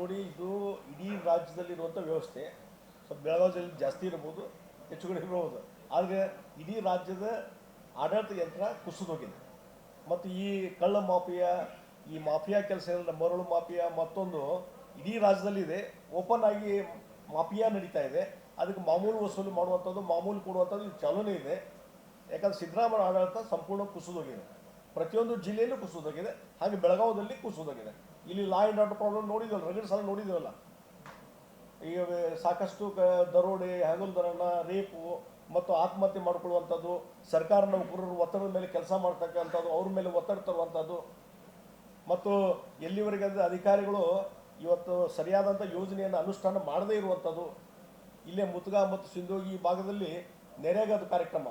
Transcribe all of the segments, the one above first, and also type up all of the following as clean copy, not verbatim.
ನೋಡಿ, ಇದು ಇಡೀ ರಾಜ್ಯದಲ್ಲಿರುವಂಥ ವ್ಯವಸ್ಥೆ. ಸ್ವಲ್ಪ ಬೆಳಗಾವಿ ಜಿಲ್ಲೆ ಜಾಸ್ತಿ ಇರ್ಬೋದು, ಹೆಚ್ಚು ಕಡೆ ಇರಬಹುದು. ಆದರೆ ಇಡೀ ರಾಜ್ಯದ ಆಡಳಿತ ಯಂತ್ರ ಕುಸಿದೋಗಿದೆ. ಮತ್ತು ಈ ಕಳ್ಳ ಮಾಫಿಯಾ, ಈ ಮಾಫಿಯಾ ಕೆಲಸ ಏನಿಲ್ಲ, ಮರಳು ಮಾಫಿಯಾ ಮತ್ತೊಂದು ಇಡೀ ರಾಜ್ಯದಲ್ಲಿದೆ. ಓಪನ್ ಆಗಿ ಮಾಫಿಯಾ ನಡೀತಾ ಇದೆ. ಅದಕ್ಕೆ ಮಾಮೂಲು ವಸೂಲಿ ಮಾಡುವಂಥದ್ದು, ಮಾಮೂಲು ಕೊಡುವಂಥದ್ದು ಇದು ಚಾಲನೆ ಇದೆ. ಯಾಕಂದ್ರೆ ಸಿದ್ದರಾಮಯ್ಯ ಆಡಳಿತ ಸಂಪೂರ್ಣ ಕುಸಿದೋಗಿದೆ. ಪ್ರತಿಯೊಂದು ಜಿಲ್ಲೆಯಲ್ಲೂ ಕುಸಿದೋಗಿದೆ. ಹಾಗೆ ಬೆಳಗಾವದಲ್ಲಿ ಕುಸಿದೋಗಿದೆ. ಇಲ್ಲಿ ಲಾ ಆ್ಯಂಡ್ ಆರ್ಡರ್ ಪ್ರಾಬ್ಲಮ್ ನೋಡಿದ್ವಲ್ಲ, ರಗಡ್ ಸಲ ನೋಡಿದ್ವಲ್ಲ. ಈಗ ಸಾಕಷ್ಟು ದರೋಡೆ, ಹಗಲುದರಣ, ರೇಪು ಮತ್ತು ಆತ್ಮಹತ್ಯೆ ಮಾಡಿಕೊಳ್ಳುವಂಥದ್ದು, ಸರ್ಕಾರ ನೌಕರರು ಒತ್ತಡದ ಮೇಲೆ ಕೆಲಸ ಮಾಡ್ತಕ್ಕಂಥದ್ದು, ಅವ್ರ ಮೇಲೆ ಒತ್ತಡ ತರುವಂಥದ್ದು, ಮತ್ತು ಎಲ್ಲಿವರೆಗೆ ಅಂದರೆ ಅಧಿಕಾರಿಗಳು ಇವತ್ತು ಸರಿಯಾದಂಥ ಯೋಜನೆಯನ್ನು ಅನುಷ್ಠಾನ ಮಾಡದೇ ಇರುವಂಥದ್ದು. ಇಲ್ಲೇ ಮುತ್ಗಾ ಮತ್ತು ಸಿಂಧೋಗಿ ಭಾಗದಲ್ಲಿ ನೆರೆಗದ ಕಾರ್ಯಕ್ರಮ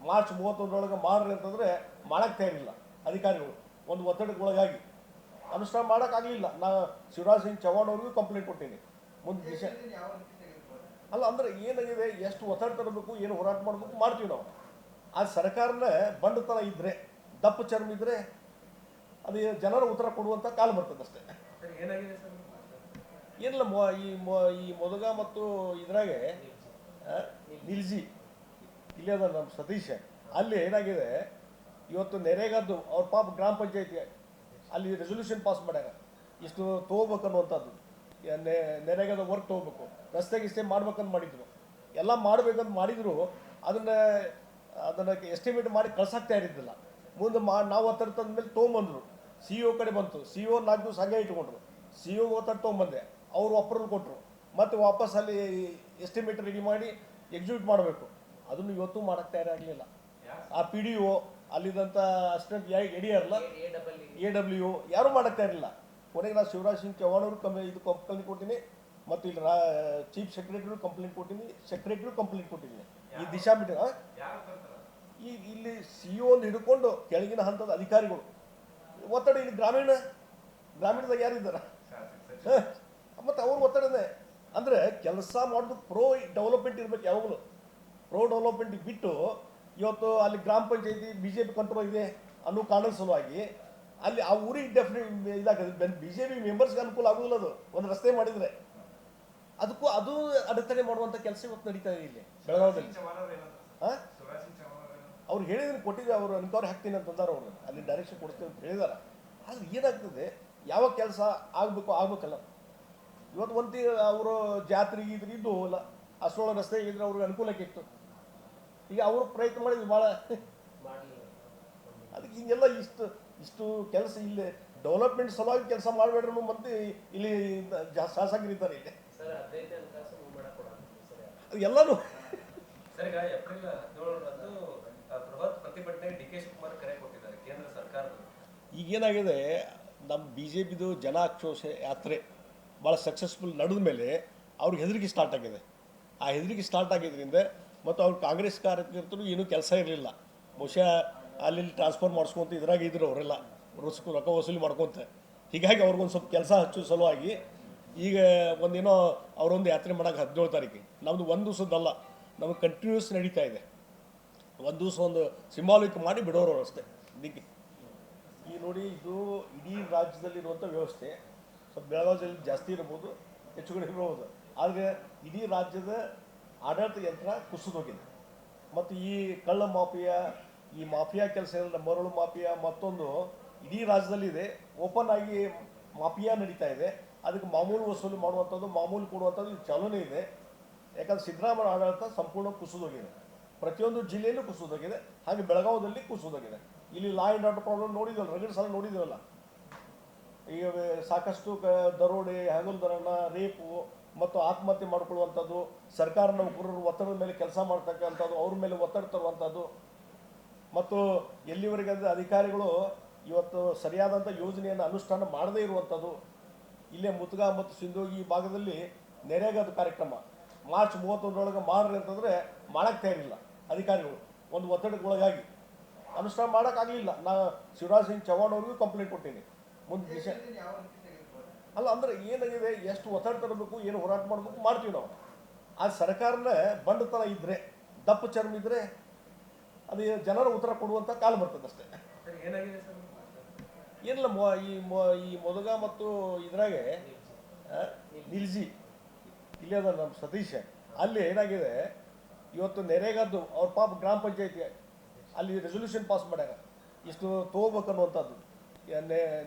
ಮಾರ್ಚ್ 31ರೊಳಗೆ ಮಾಡ್ರಿ ಅಂತಂದರೆ ಮಾಡೋಕ್ಕೆ ತಯಾರಿಲ್ಲ ಅಧಿಕಾರಿಗಳು. ಒಂದು ಒತ್ತಡಕ್ಕೆ ಒಳಗಾಗಿ ಅನುಷ್ಠಾನ ಮಾಡೋಕ್ಕಾಗಲಿಲ್ಲ. ನಾನು ಶಿವರಾಜ್ ಸಿಂಗ್ ಚೌಹಾಣ್ ಅವ್ರಿಗೂ ಕಂಪ್ಲೇಂಟ್ ಕೊಟ್ಟೀನಿ. ಮುಂದೆ ದಿಶ ಅಲ್ಲ ಅಂದರೆ ಏನಾಗಿದೆ, ಎಷ್ಟು ಒತ್ತಡ ತರಬೇಕು, ಏನು ಹೋರಾಟ ಮಾಡಬೇಕು ಮಾಡ್ತೀವಿ ನಾವು. ಆ ಸರ್ಕಾರನ ಬಂಡತನ ಇದ್ದರೆ, ದಪ್ಪ ಚರ್ಮ ಇದ್ದರೆ ಅದು ಜನರ ಉತ್ತರ ಕೊಡುವಂಥ ಕಾಲ ಬರ್ತದೆ ಅಷ್ಟೇ. ಏನಿಲ್ಲ, ಈ ಮೊದಗ ಮತ್ತು ಇದ್ರಾಗೆ ನಿಲ್ಜಿ ಇಲ್ಲೇ ಅದ ನಮ್ಮ ಸತೀಶ್, ಅಲ್ಲಿ ಏನಾಗಿದೆ ಇವತ್ತು ನೆರೆಗದ್ದು ಅವ್ರ ಪಾಪ ಗ್ರಾಮ ಪಂಚಾಯತಿ ಅಲ್ಲಿ ರೆಸೊಲ್ಯೂಷನ್ ಪಾಸ್ ಮಾಡ್ಯಾರ, ಇಷ್ಟು ತೊಗೋಬೇಕು ಅನ್ನುವಂಥದ್ದು. ನೆರೆಗದ ವರ್ಕ್ ತೊಗೋಬೇಕು, ರಸ್ತೆ ಗಿಸ್ತೆ ಮಾಡ್ಬೇಕಂತ ಮಾಡಿದ್ರು, ಎಲ್ಲ ಮಾಡ್ಬೇಕಂತ ಮಾಡಿದ್ರು. ಅದನ್ನು ಎಸ್ಟಿಮೇಟ್ ಮಾಡಿ ಕಳ್ಸಕ್ಕೆ ತಯಾರಿದ್ದಿಲ್ಲ. ಮುಂದೆ ನಾವು ಒತ್ತಡ ತಂದ ಮೇಲೆ ತೊಗೊಂಬಂದರು. ಸಿ ಒ ಕಡೆ ಬಂತು, ಸಿ ಒ 4 ದಿವಸ ಹಾಗೆ ಇಟ್ಕೊಂಡ್ರು. ಸಿ ಒ ಒತ್ತಡ ತೊಗೊಂಬಂದೆ, ಅವರು ಅಪ್ರೂವಲ್ ಕೊಟ್ಟರು. ಮತ್ತು ವಾಪಸ್ ಅಲ್ಲಿ ಎಸ್ಟಿಮೇಟ್ ರೆಡಿ ಮಾಡಿ ಎಕ್ಸಿಕ್ಯೂಟ್ ಮಾಡಬೇಕು. ಅದನ್ನು ಇವತ್ತು ಮಾಡೋಕ್ಕೆ ತಯಾರಾಗಲಿಲ್ಲ. ಆ ಪಿ ಡಿ ಒ ಅಲ್ಲಿದ್ದಂಥ ಅಸಿಸ್ಟೆಂಟ್ ಎಡಿಯರ್ಲ್ಲ AW ಯಾರೂ ಮಾಡೋಕ್ಕೆ ತಯಾರಿಲ್ಲ. ಕೊನೆಗೆ ನಾನು ಶಿವರಾಜ್ ಸಿಂಗ್ ಚೌಹಾಣ್ ಅವರು ಕಂಪ್ಲೇಂಟ್ ಕೊಟ್ಟಿನಿ, ಮತ್ತು ಇಲ್ಲಿ ಚೀಫ್ ಸೆಕ್ರೆಟರಿ ಕಂಪ್ಲೇಂಟ್ ಕೊಟ್ಟಿನಿ, ಸೆಕ್ರೆಟರಿ ಕಂಪ್ಲೇಂಟ್ ಕೊಟ್ಟಿದ್ದೀನಿ. ಈ ದಿಶಾ ಮೀಟಿಂಗ್ ಇಲ್ಲಿ ಸಿ ಒ ಹಿಡ್ಕೊಂಡು ಕೆಳಗಿನ ಹಂತದ ಅಧಿಕಾರಿಗಳು ಒತ್ತಡ. ಇಲ್ಲಿ ಗ್ರಾಮೀಣದಾಗ ಯಾರಿದ್ದಾರೆ ಮತ್ತು ಅವ್ರ ಒತ್ತಡನೇ. ಅಂದರೆ ಕೆಲಸ ಮಾಡೋದು ಪ್ರೋ ಡೆವಲಪ್ಮೆಂಟ್ ಇರಬೇಕು. ಯಾವಾಗಲೂ ಪ್ರೋ ಡೆವಲಪ್ಮೆಂಟ್ ಬಿಟ್ಟು ಇವತ್ತು ಅಲ್ಲಿ ಗ್ರಾಮ ಪಂಚಾಯತಿ BJP ಕಂಟ್ರೋಲ್ ಇದೆ ಅನ್ನೋ ಕಾರಣದ ಸಲುವಾಗಿ ಅಲ್ಲಿ ಆ ಊರಿಗೆ ಡೆಫಿನೆಟ್ ಇದಾಗ್ತದೆ. BJP ಮೆಂಬರ್ಸ್ಗೆ ಅನುಕೂಲ ಆಗೋದಿಲ್ಲ. ಅದು ಒಂದು ರಸ್ತೆ ಮಾಡಿದರೆ ಅದಕ್ಕೂ ಅದು ಅಡೆತಡೆ ಮಾಡುವಂಥ ಕೆಲಸ ಇವತ್ತು ನಡೀತಾ ಇದೆ ಇಲ್ಲಿ ಬೆಳಗಾವದಲ್ಲಿ. ಅವ್ರು ಹೇಳಿದ್ರೆ ಕೊಟ್ಟಿದ್ದೆ, ಅವರು ಎನ್ಕ್ವೈರಿ ಹಾಕ್ತೀನಿ ಅಂತಂದಾರೆ. ಅವರು ಅಲ್ಲಿ ಡೈರೆಕ್ಷನ್ ಕೊಡ್ತೀನಿ ಅಂತ ಹೇಳಿದಾರೆ. ಆದರೆ ಏನಾಗ್ತದೆ, ಯಾವ ಕೆಲಸ ಆಗ್ಬೇಕಲ್ಲ. ಇವತ್ತು ಒಂದಿ ಅವರು ಜಾತ್ರೆಗೆ ಇದ್ದು ಹೋಗಲ್ಲ, ಅಷ್ಟೊಳಗೆ ರಸ್ತೆ ಇದ್ರೆ ಅವ್ರಿಗೆ ಅನುಕೂಲಕ್ಕೆ ಇತ್ತು. ಈಗ ಅವರು ಪ್ರಯತ್ನ ಮಾಡಿದ್ರು ಭಾಳ. ಅದಕ್ಕೆ ಹಿಂಗೆಲ್ಲ ಇಷ್ಟು ಕೆಲಸ ಇಲ್ಲಿ ಡೆವಲಪ್ಮೆಂಟ್ ಸಲುವಾಗಿ ಕೆಲಸ ಮಾಡಬೇಡ್ರು ಮಂದಿ ಇಲ್ಲಿ ಶಾಸಕರಿದ್ದಾರೆ. ಇಲ್ಲಿ ಎಲ್ಲನೂ ಈಗೇನಾಗಿದೆ, ನಮ್ಮ BJPದು ಜನ ಆಕ್ರೋಶ ಯಾತ್ರೆ ಭಾಳ ಸಕ್ಸಸ್ಫುಲ್ ನಡೆದ ಮೇಲೆ ಅವ್ರಿಗೆ ಹೆದರಿಕೆ ಸ್ಟಾರ್ಟ್ ಆಗಿದೆ. ಆ ಹೆದರಿಕೆ ಸ್ಟಾರ್ಟ್ ಆಗಿದ್ದರಿಂದ ಮತ್ತು ಅವ್ರು ಕಾಂಗ್ರೆಸ್ ಕಾರ್ಯಕರ್ತರು ಏನೂ ಕೆಲಸ ಇರಲಿಲ್ಲ. ಬಹುಶಃ ಅಲ್ಲಿ ಟ್ರಾನ್ಸ್ಫರ್ ಮಾಡಿಸ್ಕೊಂತ ಇದ್ರಾಗ ಇದ್ರು ಅವರೆಲ್ಲ ರೊಕ್ಕ ವಸೂಲಿ ಮಾಡ್ಕೊತ. ಹೀಗಾಗಿ ಅವ್ರಿಗೊಂದು ಸ್ವಲ್ಪ ಕೆಲಸ ಹಚ್ಚೋ ಸಲುವಾಗಿ ಈಗ ಒಂದೇನೋ ಅವರೊಂದು ಯಾತ್ರೆ ಮಾಡೋಕೆ 17 ತಾರೀಕಿಗೆ. ನಮ್ಮದು ಒಂದು ದಿವಸದ್ದಲ್ಲ, ನಮಗೆ ಕಂಟಿನ್ಯೂಸ್ ನಡೀತಾ ಇದೆ. ಒಂದು ದಿವಸ ಒಂದು ಸಿಂಬಾಲಿಕ್ ಮಾಡಿ ಬಿಡೋರು ಅಷ್ಟೇ. ಇದಕ್ಕೆ ಈ ನೋಡಿ, ಇದು ಇಡೀ ರಾಜ್ಯದಲ್ಲಿರುವಂಥ ವ್ಯವಸ್ಥೆ. ಸ್ವಲ್ಪ ಬೆಳಗಾವಿ ಜಿಲ್ಲೆ ಜಾಸ್ತಿ ಇರ್ಬೋದು, ಹೆಚ್ಚು ಕಡೆ ಇರಬಹುದು. ಆದರೆ ಇಡೀ ರಾಜ್ಯದ ಆಡಳಿತ ಯಂತ್ರ ಕುಸಿದೋಗಿದೆ. ಮತ್ತು ಈ ಕಳ್ಳ ಮಾಫಿಯಾ, ಈ ಮಾಫಿಯಾ ಕೆಲಸ ಏನಿಲ್ಲ, ಮರಳು ಮಾಫಿಯಾ ಮತ್ತೊಂದು ಇಡೀ ರಾಜ್ಯದಲ್ಲಿದೆ. ಓಪನ್ ಆಗಿ ಮಾಫಿಯಾ ನಡೀತಾ ಇದೆ. ಅದಕ್ಕೆ ಮಾಮೂಲು ವಸೂಲಿ ಮಾಡುವಂಥದ್ದು, ಮಾಮೂಲು ಕೊಡುವಂಥದ್ದು ಇದು ಚಾಲನೆ ಇದೆ. ಯಾಕಂದ್ರೆ ಸಿದ್ದರಾಮಯ್ಯ ಆಡಳಿತ ಸಂಪೂರ್ಣ ಕುಸಿದೋಗಿದೆ. ಪ್ರತಿಯೊಂದು ಜಿಲ್ಲೆಯಲ್ಲೂ ಕುಸಿದೋಗಿದೆ. ಹಾಗೆ ಬೆಳಗಾವದಲ್ಲಿ ಕುಸಿದೋಗಿದೆ. ಇಲ್ಲಿ ಲಾ ಆ್ಯಂಡ್ ಆರ್ಡರ್ ಪ್ರಾಬ್ಲಮ್ ನೋಡಿದ್ವಲ್ಲ, ರಗಡ್ ಸಲ ನೋಡಿದ್ವಲ್ಲ. ಈಗ ಸಾಕಷ್ಟು ದರೋಡೆ, ಹಗಲುದರಣ, ರೇಪು ಮತ್ತು ಆತ್ಮಹತ್ಯೆ ಮಾಡಿಕೊಳ್ಳುವಂಥದ್ದು, ಸರ್ಕಾರ ನೌಕರರು ಒತ್ತಡದ ಮೇಲೆ ಕೆಲಸ ಮಾಡ್ತಕ್ಕಂಥದ್ದು, ಅವ್ರ ಮೇಲೆ ಒತ್ತಡ ತರುವಂಥದ್ದು, ಮತ್ತು ಎಲ್ಲಿವರೆಗೆ ಅಂದರೆ ಅಧಿಕಾರಿಗಳು ಇವತ್ತು ಸರಿಯಾದಂಥ ಯೋಜನೆಯನ್ನು ಅನುಷ್ಠಾನ ಮಾಡದೇ ಇರುವಂಥದ್ದು. ಇಲ್ಲೇ ಮುತ್ಗಾ ಮತ್ತು ಸಿಂಧೋಗಿ ಭಾಗದಲ್ಲಿ ನೆರೆಗದ ಕಾರ್ಯಕ್ರಮ ಮಾರ್ಚ್ 31ರೊಳಗೆ ಮಾಡ್ರಿ ಅಂತಂದರೆ ಮಾಡೋಕ್ಕೆ ತಯಾರಿಲ್ಲ ಅಧಿಕಾರಿಗಳು. ಒಂದು ಒತ್ತಡಕ್ಕೆ ಒಳಗಾಗಿ ಅನುಷ್ಠಾನ ಮಾಡೋಕ್ಕಾಗಲಿಲ್ಲ. ನಾನು ಶಿವರಾಜ್ ಸಿಂಗ್ ಚೌಹಾಣ್ ಅವ್ರಿಗೂ ಕಂಪ್ಲೇಂಟ್ ಕೊಟ್ಟೀನಿ. ಮುಂದೆ ದಿಶ ಅಲ್ಲ ಅಂದರೆ ಏನಾಗಿದೆ, ಎಷ್ಟು ಒತ್ತಡ ತರಬೇಕು, ಏನು ಹೋರಾಟ ಮಾಡಬೇಕು ಮಾಡ್ತೀವಿ ನಾವು. ಆ ಸರ್ಕಾರನ ಬಂಡತನ ಇದ್ದರೆ, ದಪ್ಪ ಚರ್ಮ ಇದ್ದರೆ ಅದು ಜನರ ಉತ್ತರ ಕೊಡುವಂಥ ಕಾಲ ಬರ್ತದೆ ಅಷ್ಟೇ. ಏನಿಲ್ಲ, ಈ ಮೊದಗ ಮತ್ತು ಇದ್ರಾಗೆ ನಿಲ್ಸಿ ಇಲ್ಲಿ ಅದ ನಮ್ಮ ಸತೀಶ್ ಅಲ್ಲಿ ಏನಾಗಿದೆ ಇವತ್ತು ನೆರೆಗದ್ದು ಅವ್ರ ಪಾಪ ಗ್ರಾಮ ಪಂಚಾಯತಿ ಅಲ್ಲಿ ರೆಸೊಲ್ಯೂಷನ್ ಪಾಸ್ ಮಾಡ್ಯಾರ ಇಷ್ಟು ತೊಗೋಬೇಕು ಅನ್ನುವಂಥದ್ದು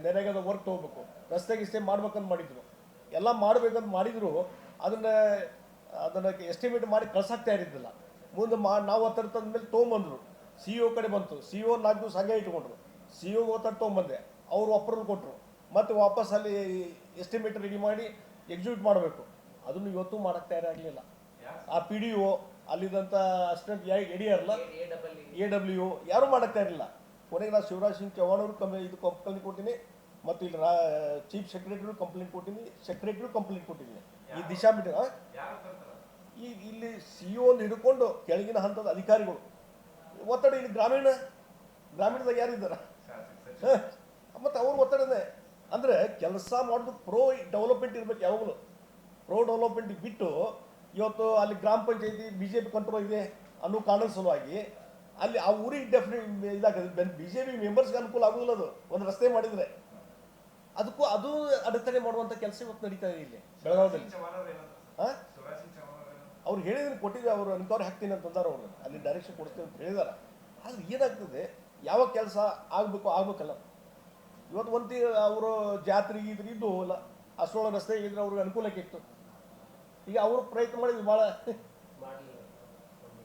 ನೆರೆಗದ ವರ್ಕ್ ತೊಗೋಬೇಕು ರಸ್ತೆಗೆ ಇಷ್ಟೇ ಮಾಡ್ಬೇಕಂತ ಮಾಡಿದ್ರು ಎಲ್ಲ ಮಾಡ್ಬೇಕಂತ ಮಾಡಿದ್ರು ಅದನ್ನು ಎಸ್ಟಿಮೇಟ್ ಮಾಡಿ ಕಳ್ಸಾಕ್ತಾ ಇರಿದ್ದಿಲ್ಲ ಮುಂದೆ ನಾವು ಒತ್ತಡ ತಂದ ಮೇಲೆ ತೊಗೊಂಬಂದರು ಸಿ ಒ ಕಡೆ ಬಂತು ಸಿ ಒ 4 ದಿವಸ ಹಾಗೆ ಇಟ್ಕೊಂಡ್ರು ಸಿ ಒ ಒತ್ತಡ ತೊಗೊಂಬಂದೆ ಅವರು ಅಪ್ರೂವಲ್ ಕೊಟ್ಟರು ಮತ್ತು ವಾಪಸ್ ಅಲ್ಲಿ ಎಸ್ಟಿಮೇಟ್ ರೆಡಿ ಮಾಡಿ ಎಕ್ಸಿಕ್ಯೂಟ್ ಮಾಡಬೇಕು ಅದನ್ನು ಇವತ್ತು ಮಾಡೋಕ್ಕೆ ತಯಾರಾಗಲಿಲ್ಲ ಆ ಪಿ ಡಿ ಒ ಅಲ್ಲಿದ್ದಂಥ ಅಸಿಸ್ಟೆಂಟ್ ಎಡಿಯರ್ಲ್ಲ AW ಯಾರೂ ಮಾಡೋಕ್ಕೆ ತಯಾರಿಲ್ಲ ಕೊನೆಗೆ ನಾನು ಶಿವರಾಜ್ ಸಿಂಗ್ ಚೌಹಾಣ್ ಅವರು ಕಂಪ್ಲೇಂಟ್ ಕೊಟ್ಟಿನಿ ಮತ್ತು ಇಲ್ಲಿ ಚೀಫ್ ಸೆಕ್ರೆಟರಿ ಕಂಪ್ಲೇಂಟ್ ಕೊಟ್ಟಿನಿ ಸೆಕ್ರೆಟರಿ ಕಂಪ್ಲೇಂಟ್ ಕೊಟ್ಟಿದ್ದೀನಿ ಈ ದಿಶಾ ಮೀಟಿಂಗ್ ಇಲ್ಲಿ ಸಿ ಒ ಹಿಡ್ಕೊಂಡು ಕೆಳಗಿನ ಹಂತದ ಅಧಿಕಾರಿಗಳು ಒತ್ತಡ ಇಲ್ಲಿ ಗ್ರಾಮೀಣದಾಗ ಯಾರಿದ್ದಾರೆ ಮತ್ತು ಅವ್ರ ಒತ್ತಡನೇ ಅಂದರೆ ಕೆಲಸ ಮಾಡೋದು ಪ್ರೋ ಡೆವಲಪ್ಮೆಂಟ್ ಇರ್ಬೇಕು ಯಾವಾಗಲೂ ಪ್ರೋ ಡೆವಲಪ್ಮೆಂಟ್ ಬಿಟ್ಟು ಇವತ್ತು ಅಲ್ಲಿ ಗ್ರಾಮ ಪಂಚಾಯತಿ BJP ಕಂಟ್ರೋಲ್ ಇದೆ ಅನ್ನೋ ಕಾರಣದ ಸಲುವಾಗಿ ಅಲ್ಲಿ ಆ ಊರಿಗೆ ಡೆಫಿನೆಟ್ ಇದಾಗ್ತದೆ BJP ಮೆಂಬರ್ಸ್ಗೆ ಅನುಕೂಲ ಆಗೋದಿಲ್ಲ ಅದು ಒಂದು ರಸ್ತೆ ಮಾಡಿದರೆ ಅದಕ್ಕೂ ಅದು ಅಡೆತಡೆ ಮಾಡುವಂಥ ಕೆಲಸ ಇವತ್ತು ನಡೀತಾ ಇದೆ ಇಲ್ಲಿ ಬೆಳಗಾವದಲ್ಲಿ ಹಾಂ ಅವ್ರು ಹೇಳಿದ್ರೆ ಕೊಟ್ಟಿದ್ದೆ ಅವರು ಅನ್ಕವರ್ ಹಾಕ್ತೀನಿ ಅಂತಂದಾರ ಅವರು ಅಲ್ಲಿ ಡೈರೆಕ್ಷನ್ ಕೊಡ್ತೀನಿ ಅಂತ ಹೇಳಿದಾರೆ ಆದ್ರೆ ಏನಾಗ್ತದೆ ಯಾವ ಕೆಲಸ ಆಗ್ಬೇಕಲ್ಲ ಇವತ್ತು ಒಂದು ಅವರು ಜಾತ್ರೆಗೆ ಇದ್ದು ಅಲ್ಲ ಅಷ್ಟೊಳಗೆ ರಸ್ತೆ ಇದ್ರೆ ಅವ್ರಿಗೆ ಅನುಕೂಲಕ್ಕೆ ಇತ್ತು ಈಗ ಅವರು ಪ್ರಯತ್ನ ಮಾಡಿದ್ರು ಭಾಳ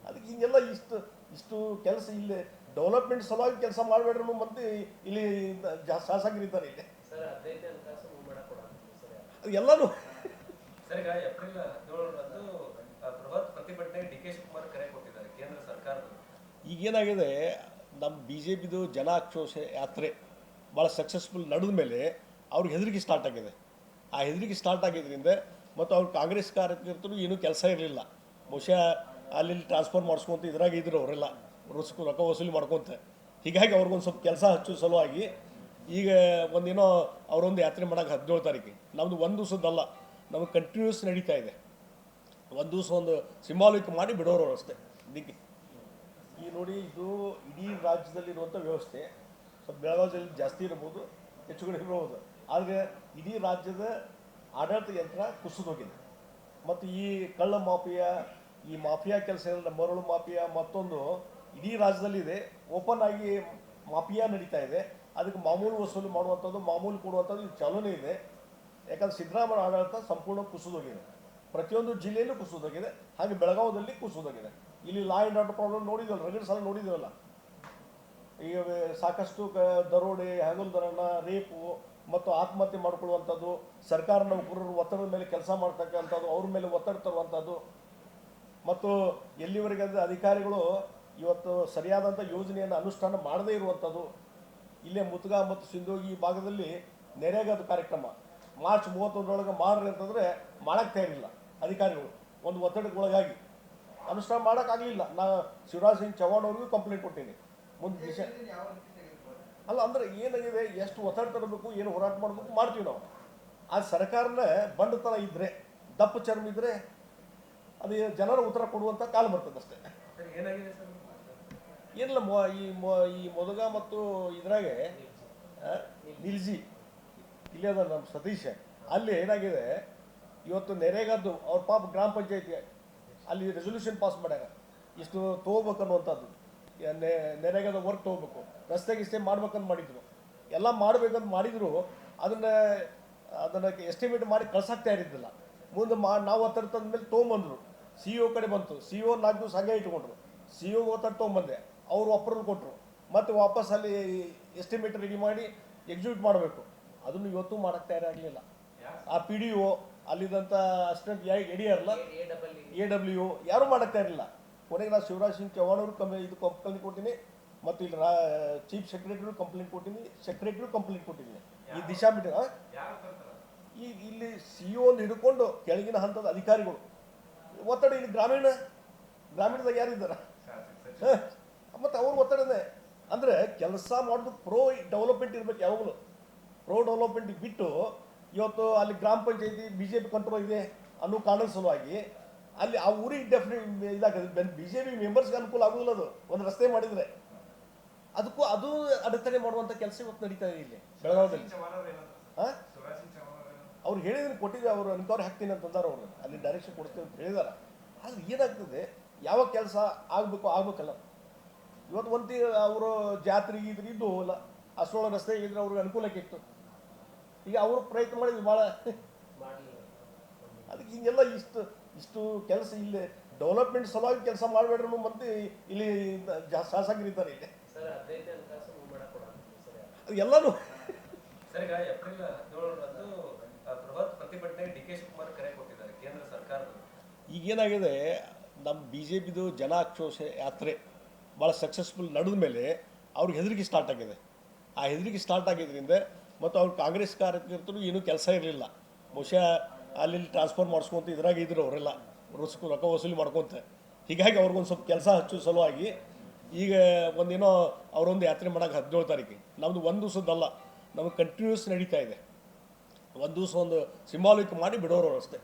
ಅದಕ್ಕೆ ಹಿಂಗೆಲ್ಲ ಇಷ್ಟು ಕೆಲಸ ಇಲ್ಲಿ ಡೆವಲಪ್ಮೆಂಟ್ ಸಲುವಾಗಿ ಕೆಲಸ ಮಾಡಬೇಡ್ರು ಮತ್ತೆ ಇಲ್ಲಿ ಶಾಸಕರಿದ್ದಾರೆ ಇಲ್ಲಿ ಎಲ್ಲನೂ ಸರ್ ಈಗ ಏಪ್ರಿಲ್ 17ರಂದು ಬೃಹತ್ ಪ್ರತಿಭಟನೆ DK ಶಿವಕುಮಾರ್ ಕರೆ ಕೊಟ್ಟಿದ್ದಾರೆ ಕೇಂದ್ರ ಸರ್ಕಾರದ ಈಗೇನಾಗಿದೆ ನಮ್ಮ BJPದು ಜನ ಆಕ್ರೋಶ ಯಾತ್ರೆ ಭಾಳ ಸಕ್ಸಸ್ಫುಲ್ ನಡೆದ ಮೇಲೆ ಅವ್ರಿಗೆ ಹೆದರಿಕೆ ಸ್ಟಾರ್ಟ್ ಆಗಿದೆ ಆ ಹೆದರಿಕೆ ಸ್ಟಾರ್ಟ್ ಆಗಿದ್ದರಿಂದ ಮತ್ತು ಅವ್ರು ಕಾಂಗ್ರೆಸ್ ಕಾರ್ಯಕರ್ತರು ಏನೂ ಕೆಲಸ ಇರಲಿಲ್ಲ ಬಹುಶಃ ಅಲ್ಲಿ ಟ್ರಾನ್ಸ್ಫರ್ ಮಾಡಿಸ್ಕೊಂತ ಇದ್ರಾಗ ಇದ್ರು ಅವರೆಲ್ಲ ರೊಕ್ಕ ವಸೂಲಿ ಮಾಡ್ಕೊತ ಹೀಗಾಗಿ ಅವ್ರಿಗೊಂದು ಸ್ವಲ್ಪ ಕೆಲಸ ಹಚ್ಚೋ ಸಲುವಾಗಿ ಈಗ ಒಂದೇನೋ ಅವರೊಂದು ಯಾತ್ರೆ ಮಾಡೋಕೆ 17 ತಾರೀಕಿಗೆ ನಮ್ಮದು ಒಂದು ದಿವಸದ್ದಲ್ಲ ನಮಗೆ ಕಂಟಿನ್ಯೂಸ್ ನಡೀತಾ ಇದೆ ಒಂದು ದಿವಸ ಒಂದು ಸಿಂಬಾಲಿಕ್ ಮಾಡಿ ಬಿಡೋರು ಅಷ್ಟೇ ದಿಕ್ಕಿ ಈ ನೋಡಿ ಇದು ಇಡೀ ರಾಜ್ಯದಲ್ಲಿರುವಂಥ ವ್ಯವಸ್ಥೆ ಸ್ವಲ್ಪ ಬೆಳಗಾವಿಯಲ್ಲಿ ಜಾಸ್ತಿ ಇರ್ಬೋದು ಹೆಚ್ಚು ಕಡೆ ಇರ್ಬೋದು ಆದರೆ ಇಡೀ ರಾಜ್ಯದ ಆಡಳಿತ ಯಂತ್ರ ಕುಸಿದೋಗಿದೆ ಮತ್ತು ಈ ಕಳ್ಳ ಮಾಫಿಯಾ ಈ ಮಾಫಿಯಾ ಕೆಲಸ ಎಲ್ಲ ಮರಳು ಮಾಫಿಯಾ ಮತ್ತೊಂದು ಇಡೀ ರಾಜ್ಯದಲ್ಲಿದೆ ಓಪನ್ ಆಗಿ ಮಾಫಿಯಾ ನಡೀತಾ ಇದೆ ಅದಕ್ಕೆ ಮಾಮೂಲು ವಸೂಲಿ ಮಾಡುವಂಥದ್ದು ಮಾಮೂಲು ಕೊಡುವಂಥದ್ದು ಇದು ಚಾಲನೆ ಇದೆ ಯಾಕಂದ್ರೆ ಸಿದ್ದರಾಮಯ್ಯ ಆಡಳಿತ ಸಂಪೂರ್ಣ ಕುಸಿದೋಗಿದೆ ಪ್ರತಿಯೊಂದು ಜಿಲ್ಲೆಯಲ್ಲೂ ಕುಸಿದೋಗಿದೆ ಹಾಗೆ ಬೆಳಗಾವದಲ್ಲಿ ಕುಸಿದೋಗಿದೆ ಇಲ್ಲಿ ಲಾ ಆ್ಯಂಡ್ ಆರ್ಡರ್ ಪ್ರಾಬ್ಲಮ್ ನೋಡಿದ್ವಲ್ಲ ರಗಡ್ ಸಲ ನೋಡಿದ್ವಲ್ಲ ಈಗ ಸಾಕಷ್ಟು ದರೋಡೆ ಹಗಲುದರಣ ರೇಪು ಮತ್ತು ಆತ್ಮಹತ್ಯೆ ಮಾಡಿಕೊಳ್ಳುವಂಥದ್ದು ಸರ್ಕಾರ ನೌಕರರು ಒತ್ತಡದ ಮೇಲೆ ಕೆಲಸ ಮಾಡ್ತಕ್ಕಂಥದ್ದು ಅವ್ರ ಮೇಲೆ ಒತ್ತಡ ತರುವಂಥದ್ದು ಮತ್ತು ಎಲ್ಲಿವರೆಗೆ ಅಂದರೆ ಅಧಿಕಾರಿಗಳು ಇವತ್ತು ಸರಿಯಾದಂಥ ಯೋಜನೆಯನ್ನು ಅನುಷ್ಠಾನ ಮಾಡದೇ ಇರುವಂಥದ್ದು ಇಲ್ಲೇ ಮುತ್ಗಾ ಮತ್ತು ಸಿಂಧೋಗಿ ಭಾಗದಲ್ಲಿ ನೆರೆಗದ ಕಾರ್ಯಕ್ರಮ ಮಾರ್ಚ್ 31ರೊಳಗೆ ಮಾಡ್ರಿ ಅಂತಂದರೆ ಮಾಡೋಕ್ಕೆ ತಯಾರಿಲ್ಲ ಅಧಿಕಾರಿಗಳು ಒಂದು ಒತ್ತಡಕ್ಕೆ ಒಳಗಾಗಿ ಅನುಷ್ಠಾನ ಮಾಡೋಕ್ಕಾಗಲಿಲ್ಲ ನಾನು ಶಿವರಾಜ್ ಸಿಂಗ್ ಚೌಹಾಣ್ ಅವ್ರಿಗೂ ಕಂಪ್ಲೇಂಟ್ ಕೊಟ್ಟೀನಿ ಮುಂದೆ ದಿಶೆ ಅಲ್ಲ ಅಂದರೆ ಏನಾಗಿದೆ ಎಷ್ಟು ಒತ್ತಡ ತರಬೇಕು ಏನು ಹೋರಾಟ ಮಾಡಬೇಕು ಮಾಡ್ತೀವಿ ನಾವು ಆ ಸರ್ಕಾರನ ಬಂಡತನ ಇದ್ದರೆ ದಪ್ಪ ಚರ್ಮ ಇದ್ದರೆ ಅದು ಜನರ ಉತ್ತರ ಕೊಡುವಂಥ ಕಾಲ ಬರ್ತದೆ ಅಷ್ಟೇ ಏನಿಲ್ಲ ಈ ಮೊದಗ ಮತ್ತು ಇದ್ರಾಗೆ ನಿಲ್ಸಿ ಇಲ್ಲಿ ಅದ ನಮ್ಮ ಸತೀಶ್ ಅಲ್ಲಿ ಏನಾಗಿದೆ ಇವತ್ತು ನೆರೆಗದ್ದು ಅವ್ರ ಪಾಪ ಗ್ರಾಮ ಪಂಚಾಯತಿ ಅಲ್ಲಿ ರೆಸೊಲ್ಯೂಷನ್ ಪಾಸ್ ಮಾಡ್ಯಾರ ಇಷ್ಟು ತೊಗೋಬೇಕು ಅನ್ನುವಂಥದ್ದು ನೆರೆಗದ ವರ್ಕ್ ತೊಗೋಬೇಕು ರಸ್ತೆಗೆ ಇಷ್ಟೇ ಮಾಡ್ಬೇಕಂತ ಮಾಡಿದ್ರು ಎಲ್ಲ ಮಾಡ್ಬೇಕಂತ ಮಾಡಿದ್ರು ಅದನ್ನು ಎಸ್ಟಿಮೇಟ್ ಮಾಡಿ ಕಳ್ಸಾಕ್ತಾ ಇರಿದ್ದಿಲ್ಲ ಮುಂದೆ ನಾವು ಒತ್ತಡ ತಂದ ಮೇಲೆ ತೊಗೊಂಬಂದರು ಸಿ ಒ ಕಡೆ ಬಂತು ಸಿ ಒ 4 ದಿವಸ ಹಾಗೆ ಇಟ್ಕೊಂಡ್ರು ಸಿ ಒ ಒತ್ತಡ ತೊಗೊಂಬಂದೆ ಅವರು ಅಪ್ರೂವಲ್ ಕೊಟ್ಟರು ಮತ್ತು ವಾಪಸ್ ಅಲ್ಲಿ ಎಸ್ಟಿಮೇಟ್ ರೆಡಿ ಮಾಡಿ ಎಕ್ಸಿಕ್ಯೂಟ್ ಮಾಡಬೇಕು ಅದನ್ನು ಇವತ್ತು ಮಾಡೋಕ್ಕೆ ತಯಾರಾಗಲಿಲ್ಲ ಆ ಪಿ ಡಿ ಒ ಅಲ್ಲಿದ್ದಂಥ ಅಸಿಸ್ಟೆಂಟ್ ಎಡಿಯರ್ಲ್ಲ AW ಯಾರೂ ಮಾಡೋಕ್ಕೆ ತಯಾರಿಲ್ಲ ಕೊನೆಗೆ ನಾನು ಶಿವರಾಜ್ ಸಿಂಗ್ ಚೌಹಾಣ್ ಅವರು ಕಂಪ್ಲೇಂಟ್ ಕೊಟ್ಟಿನಿ ಮತ್ತು ಇಲ್ಲಿ ಚೀಫ್ ಸೆಕ್ರೆಟರಿ ಕಂಪ್ಲೇಂಟ್ ಕೊಟ್ಟಿನಿ ಸೆಕ್ರೆಟರಿ ಕಂಪ್ಲೇಂಟ್ ಕೊಟ್ಟಿದ್ದೀನಿ ಈ ದಿಶಾ ಮೀಟಿಂಗ್ ಇಲ್ಲಿ ಸಿ ಒ ಹಿಡ್ಕೊಂಡು ಕೆಳಗಿನ ಹಂತದ ಅಧಿಕಾರಿಗಳು ಒತ್ತಡ ಇಲ್ಲಿ ಗ್ರಾಮೀಣದಾಗ ಯಾರಿದ್ದಾರೆ ಮತ್ತು ಅವ್ರ ಒತ್ತಡನೇ ಅಂದರೆ ಕೆಲಸ ಮಾಡೋದು ಪ್ರೋ ಡೆವಲಪ್ಮೆಂಟ್ ಇರ್ಬೇಕು ಯಾವಾಗಲೂ ಪ್ರೋ ಡೆವಲಪ್ಮೆಂಟ್ ಬಿಟ್ಟು ಇವತ್ತು ಅಲ್ಲಿ ಗ್ರಾಮ ಪಂಚಾಯತಿ BJP ಕಂಟ್ರೋಲ್ ಇದೆ ಅನ್ನೋ ಕಾರಣದ ಸಲುವಾಗಿ ಅಲ್ಲಿ ಆ ಊರಿಗೆ ಡೆಫಿನೆಟ್ ಇದಾಗ್ತದೆ BJP ಮೆಂಬರ್ಸ್ಗೆ ಅನುಕೂಲ ಆಗೋದಿಲ್ಲ ಅದು ಒಂದು ರಸ್ತೆ ಮಾಡಿದರೆ ಅದಕ್ಕೂ ಅದು ಅಡೆತಡೆ ಮಾಡುವಂಥ ಕೆಲಸ ಇವತ್ತು ನಡೀತಾ ಇದೆ ಇಲ್ಲಿ ಬೆಳಗಾವದಲ್ಲಿ ಅವ್ರು ಹೇಳಿದ್ರೆ ಕೊಟ್ಟಿದ್ದೆ, ಅವರು ಎನ್ಕ್ವೈರಿ ಹಾಕ್ತೀನಿ ಅಂತಂದಾರೆ, ಅವ್ರು ಅಲ್ಲಿ ಡೈರೆಕ್ಷನ್ ಕೊಡ್ತೀನಿ ಅಂತ ಹೇಳಿದಾರೆ. ಆದರೆ ಏನಾಗ್ತದೆ, ಯಾವ ಕೆಲಸ ಆಗ್ಬೇಕಲ್ಲ. ಇವತ್ತು ಒಂಟಿ ಅವರು ಜಾತ್ರೆಗೆ ಇದ್ರೆ ಇದ್ದು ಇಲ್ಲ, ಅಷ್ಟೊಳ ರಸ್ತೆ ಇದ್ರೆ ಅವ್ರಿಗೆ ಅನುಕೂಲಕ್ಕೆ ಇತ್ತು. ಈಗ ಅವರು ಪ್ರಯತ್ನ ಮಾಡಿದ್ವಿ ಭಾಳ, ಅದಕ್ಕೆ ಹಿಂಗೆಲ್ಲ ಇಷ್ಟು ಕೆಲಸ ಇಲ್ಲಿ ಡೆವಲಪ್ಮೆಂಟ್ ಸಲುವಾಗಿ ಕೆಲಸ ಮಾಡಬೇಡ್ರು ಮತ್ತೆ ಇಲ್ಲಿ ಶಾಸಕರಿದ್ದಾರೆ ಇಲ್ಲಿ ಎಲ್ಲನೂ. ಸರ್, ಈಗ ಏಪ್ರಿಲ್ 17ರಂದು ಬೃಹತ್ ಪ್ರತಿಭಟನೆ ಡಿ ಕೆ ಶಿವಕುಮಾರ್ ಕರೆ ಕೊಟ್ಟಿದ್ದಾರೆ ಕೇಂದ್ರ ಸರ್ಕಾರದಲ್ಲಿ. ಈಗೇನಾಗಿದೆ, ನಮ್ಮ ಬಿ ಜೆ ಪಿದು ಜನ ಆಕ್ರೋಶ ಯಾತ್ರೆ ಭಾಳ ಸಕ್ಸಸ್ಫುಲ್ ನಡೆದ ಮೇಲೆ ಅವ್ರಿಗೆ ಹೆದರಿಕೆ ಸ್ಟಾರ್ಟ್ ಆಗಿದೆ. ಆ ಹೆದರಿಕೆ ಸ್ಟಾರ್ಟ್ ಆಗಿದ್ದರಿಂದ ಮತ್ತು ಅವ್ರ ಕಾಂಗ್ರೆಸ್ ಕಾರ್ಯಕರ್ತರು ಏನೂ ಕೆಲಸ ಇರಲಿಲ್ಲ. ಬಹುಶಃ ಅಲ್ಲಿ ಟ್ರಾನ್ಸ್ಫರ್ ಮಾಡಿಸ್ಕೊಂತ ಇದ್ರಾಗ ಇದ್ರು ಅವರೆಲ್ಲ ರೊಕ್ಕ ವಸೂಲಿ ಮಾಡ್ಕೊತ. ಹೀಗಾಗಿ ಅವ್ರಿಗೊಂದು ಸ್ವಲ್ಪ ಕೆಲಸ ಹಚ್ಚೋ ಸಲುವಾಗಿ ಈಗ ಒಂದೇನೋ ಅವರೊಂದು ಯಾತ್ರೆ ಮಾಡೋಕೆ 17 ತಾರೀಕಿಗೆ. ನಮ್ಮದು ಒಂದು ದಿವಸದ್ದಲ್ಲ, ನಮಗೆ ಕಂಟಿನ್ಯೂಸ್ ನಡೀತಾ ಇದೆ. ಒಂದು ದಿವಸ ಒಂದು ಸಿಂಬಾಲಿಕ್ ಮಾಡಿ ಬಿಡೋರು ಅಷ್ಟೇ.